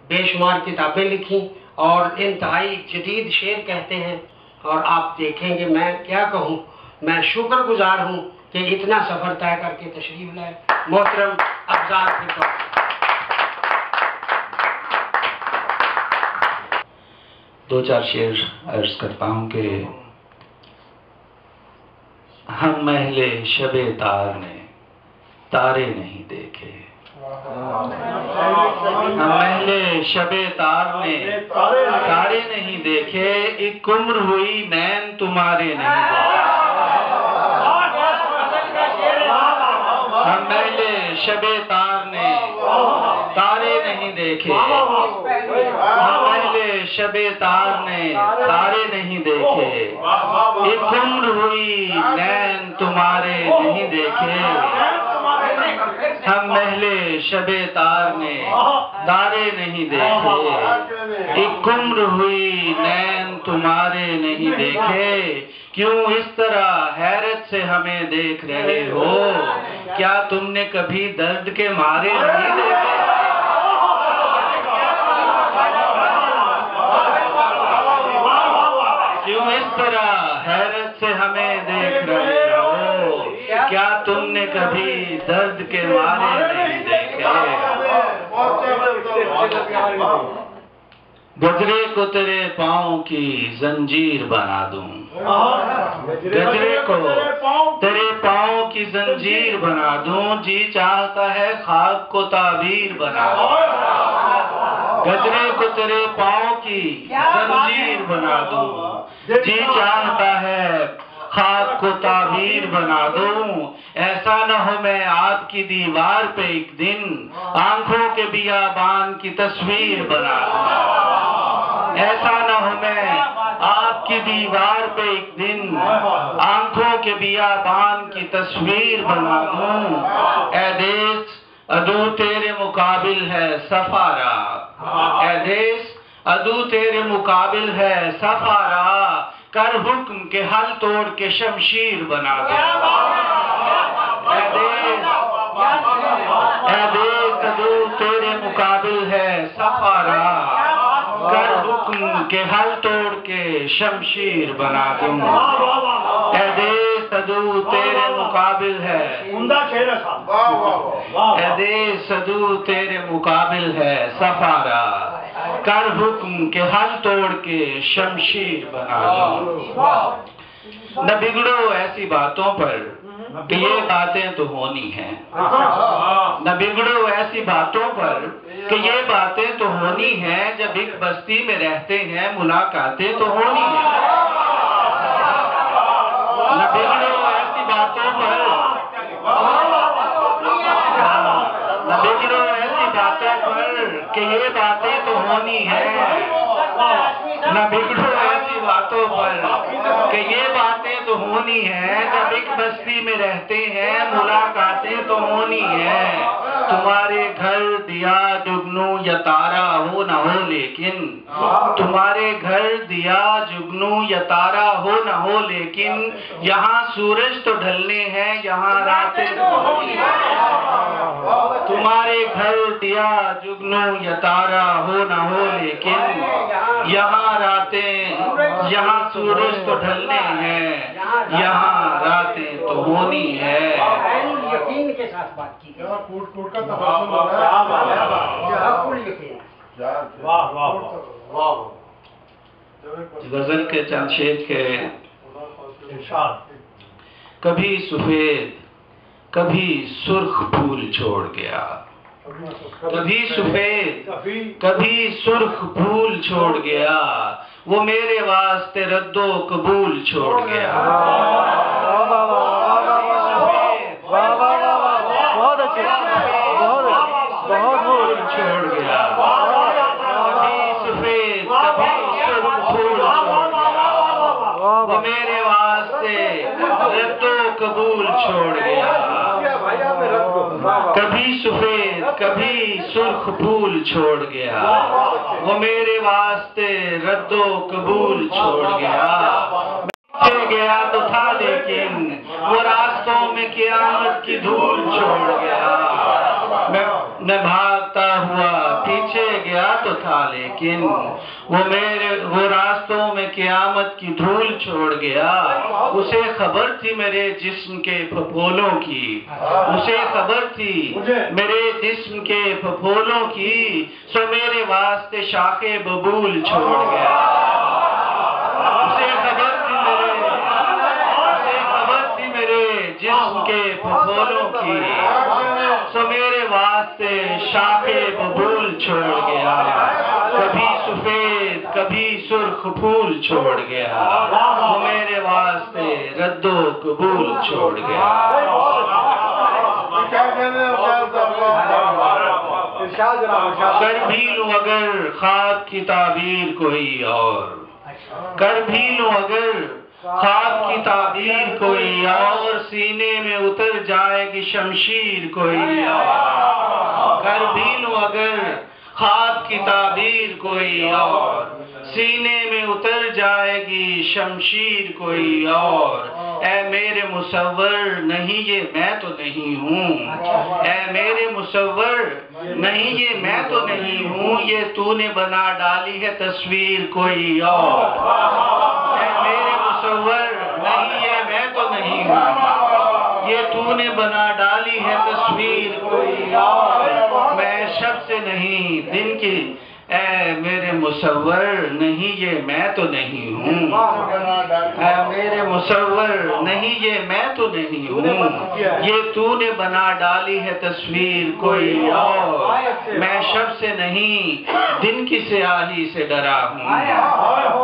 बेशुमार किताबें लिखी और इंतहाई जदीद शेर कहते हैं। और आप देखेंगे, मैं क्या कहूँ, मैं शुक्रगुजार हूँ कि इतना सफ़र तय करके तशरीफ लाए मोहतरम अफजाल फिरदौस। दो चार शेर अर्ज करता हूँ कि हम महले शबे तार ने तारे नहीं देखे, हम महले शबे तार ने तारे नहीं देखे, एक उम्र हुई नैन तुम्हारे नहीं देखे। हम महले शबे तार ने तारे नहीं देखे, हम महले शबे तार ने तारे नहीं देखे, एक उम्र हुई नैन तुम्हारे नहीं देखे। हम महले शबे तार ने तारे नहीं देखे, एक उम्र हुई नैन तुम्हारे नहीं देखे। क्यों इस तरह हैरत से हमें देख रहे हो, क्या तुमने कभी दर्द के मारे नहीं देखे? क्यों इस तरह हैरत से हमें देख रहे हो, क्या तुमने कभी दर्द के मारे नहीं देखे? गजरे को तेरे पाँव की जंजीर बना दूं, गजरे को तेरे पाँव की जंजीर बना दूं, जी चाहता है खाक को ताबीर बना दूं। गजरे को तेरे पाँव की जंजीर बना दूं, जी चाहता है खाक को ताबीर बना दूं। ऐसा न हो मैं आपकी दीवार पे एक दिन आंखों के बियाबान की तस्वीर बना दूं। ऐसा न हो मैं आपकी दीवार पे एक दिन आंखों के बियाबान की तस्वीर बना दूं। ऐ देश अदू तेरे मुकाबिल है सफारा, ऐ देश अदू तेरे मुकाबिल है सफारा, कर हुक्म के हल तोड़ के शमशीर बना दे। ऐ देश अदू तेरे मुकाबिल है सफारा, कर हुक्म के हल तोड़ के शमशीर बना दूं। ऐ देश अदू तेरे मुकाबिल है, ऐ देश अदू तेरे मुकाबिल है सफारा, कर हुक्म के हल तोड़ के शमशीर बना दूं। न बिगड़ो ऐसी बातों पर कि ये बातें तो होनी हैं, न बिगड़ो ऐसी बातों पर कि ये बातें तो होनी हैं। जब एक बस्ती में रहते हैं मुलाकातें तो होनी हैं। न बिगड़ो ऐसी बातों पर, न बिगड़ो ऐसी बातों पर कि ये बातें तो होनी हैं। न बिगड़ो ऐसी बातों पर कि ये बातें तो होनी है। जब एक बस्ती में रहते हैं मुलाकातें तो होनी है। तुम्हारे घर दिया जुगनू या तारा हो न हो, लेकिन तुम्हारे घर दिया जुगनू या तारा हो न हो, लेकिन यहाँ सूरज तो ढलने हैं, यहाँ रातें तो होनी है। तुम्हारे घर दिया जुगनू या तारा हो न हो, लेकिन यहाँ रातें, यहाँ सूरज तो ढलने हैं, यहाँ रातें तो होनी है। यकीन के साथ बात की गई। गजल के चंद शेर के कभी सफेद कभी सुर्ख फूल छोड़ गया, कभी सफेद कभी सुर्ख फूल छोड़ गया, वो मेरे वास्ते रद्दो कबूल छोड़ गया। छोड़ गया, कभी सफेद कभी सुर्ख फूल छोड़ गया, वो मेरे वास्ते रद्दो कबूल छोड़ गया। कभी सफेद कभी सुर्ख फूल छोड़ गया, वो मेरे वास्ते रद्दो कबूल छोड़ गया। गया तो था लेकिन वो रास्तों में क़यामत की धूल छोड़ गया। मैं भागता हुआ पीछे गया तो था, लेकिन वो रास्तों में क़यामत की धूल छोड़ गया। उसे खबर थी मेरे जिस्म के फफोलों की, उसे खबर थी मेरे जिस्म के फफोलों की, सो मेरे वास्ते शाखे बबूल छोड़ गया। उसे खबर थी मेरे जिस्म के फफोलों की, सो मेरे वास्ते शाखे बबूल छोड़ गया। कभी सफेद कभी सुर्ख फूल छोड़ गया, वो मेरे वास्ते रद्दो कबूल छोड़ गया। कर भी लूं अगर ख्वाब की ताबीर कोई और, कर भी लूं अगर ख्वाब की ताबीर कोई और, सीने में उतर जाएगी शमशीर कोई और। कर भी लूं अगर ख्वाब की ताबीर कोई और, सीने में उतर जाएगी शमशीर कोई और। ऐ मेरे मुसव्वर नहीं ये मैं तो नहीं हूँ, ऐ मेरे मुसव्वर नहीं ये मैं तो नहीं हूँ, ये तूने बना डाली है तस्वीर कोई और। ऐ मेरे मुसव्वर नहीं ये मैं तो नहीं हूँ, ये तूने बना डाली है तस्वीर कोई और। मैं शब से नहीं दिन की, ऐ मेरे मुसव्वर नहीं ये मैं तो नहीं हूँ, ऐ मेरे मुसव्वर नहीं ये मैं तो नहीं हूँ, ये तूने बना डाली है तस्वीर कोई और। मैं शब से नहीं दिन की स्याही से डरा हूँ,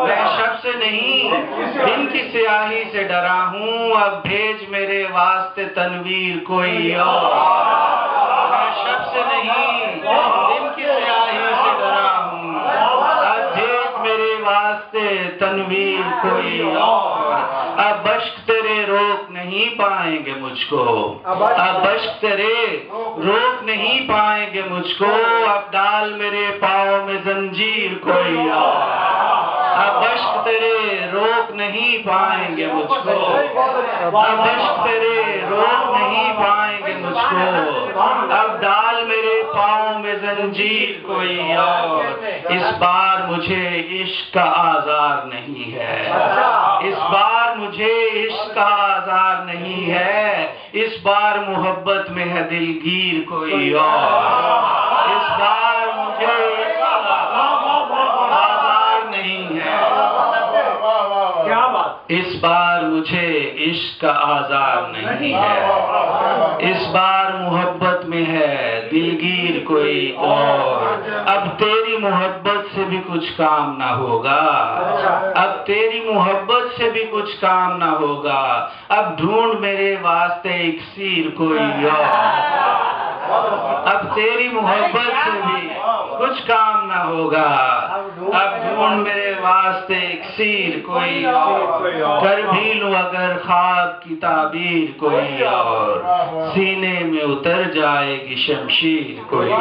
मैं शब से नहीं दिन की स्याही से डरा हूँ, अब भेज मेरे वास्ते तनवीर कोई और। मैं शब से नहीं दिन की स्याही से डरा हूँ, अब भेज मेरे वास्ते तनवीर कोई और। अब बश्क तेरे रोक नहीं पाएंगे मुझको, अब बश्क तेरे रोक नहीं पाएंगे मुझको, अब डाल मेरे पाँव में जंजीर कोई और। अब बश्क तेरे रोक नहीं पाएंगे मुझको, अब बश्क तेरे रोक नहीं पाएंगे मुझको, अब डाल मेरे पाँव में जंजीर कोई और। इस बार मुझे इश्क का आज़ार नहीं है, इस बार मुझे इश्क का आज़ार नहीं है, इस बार मोहब्बत में है दिलगीर कोई और। इस बार मुझे आज़ार नहीं है, क्या बात, इस बार मुझे इश्क का आज़ार नहीं है, इस बार मोहब्बत में है दिलगीर कोई और। अब तेरी मोहब्बत से भी कुछ काम ना होगा, अब तेरी मोहब्बत से भी कुछ काम ना होगा, अब ढूंढ मेरे वास्ते इक्सीर कोई और। अब तेरी मोहब्बत से भी कुछ काम ना होगा, अब ढूंढ मेरे वास्ते इक्सीर कोई और। कर भी लूं अगर ख्वाब की ताबीर कोई और, सीने में उतर जाएगी शमशीर कोई और।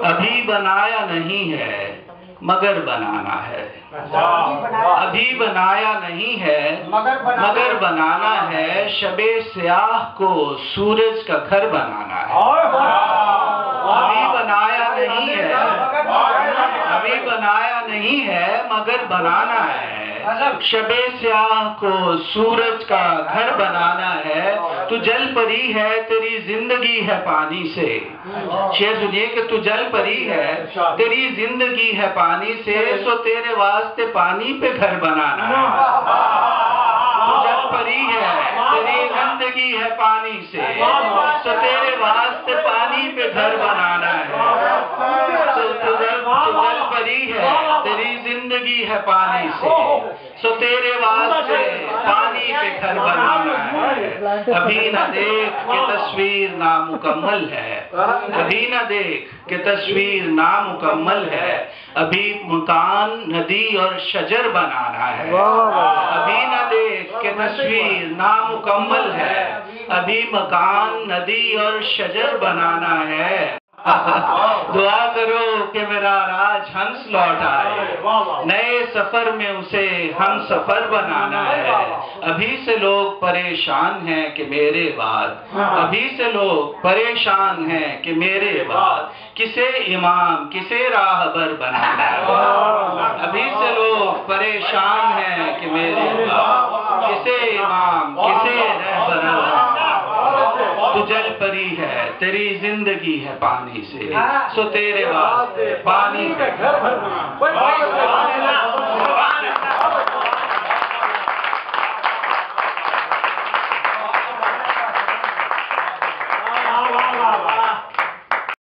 अभी बनाया नहीं है मगर बनाना है, अभी बनाया नहीं है मगर बनाना है, शबे स्याह को सूरज का घर बनाना है। अभी बनाया नहीं है, अभी बनाया नहीं है मगर बनाना है, शबे स्याह को सूरज का घर बनाना है। तू जल परी है तेरी जिंदगी है पानी से, शेर सुनिए कि तू जल परी है तेरी जिंदगी है पानी से, सो तेरे वास्ते पानी पे घर बनाना है। तू जल परी है तेरी जिंदगी है पानी से, सो तेरे वास्ते पानी पे घर बनाना है। तू जल परी है तेरी जिंदगी है पानी से, सो तेरे वास्ते पानी पे घर बनाना है। अभी न देख के तस्वीर नामुकम्मल है, अभी न देख के तस्वीर नामुकम्मल है, अभी मकान नदी और शजर बनाना है। अभी न देख के तस्वीर नामुकम्मल है, अभी मकान नदी और शजर बनाना है। दुआ करो कि मेरा राज हंस लौट आए, नए सफर में उसे हम सफर बनाना है। अभी से लोग परेशान हैं कि मेरे बाद, अभी से लोग परेशान हैं कि मेरे बाद किसे इमाम किसे राहबर बनाना है। अभी से लोग परेशान हैं कि मेरे बाद किसे इमाम किसे रहबर बनाना। तू जल परी है, तेरी जिंदगी है पानी से, सो तेरे वास्ते पानी से घर भरना।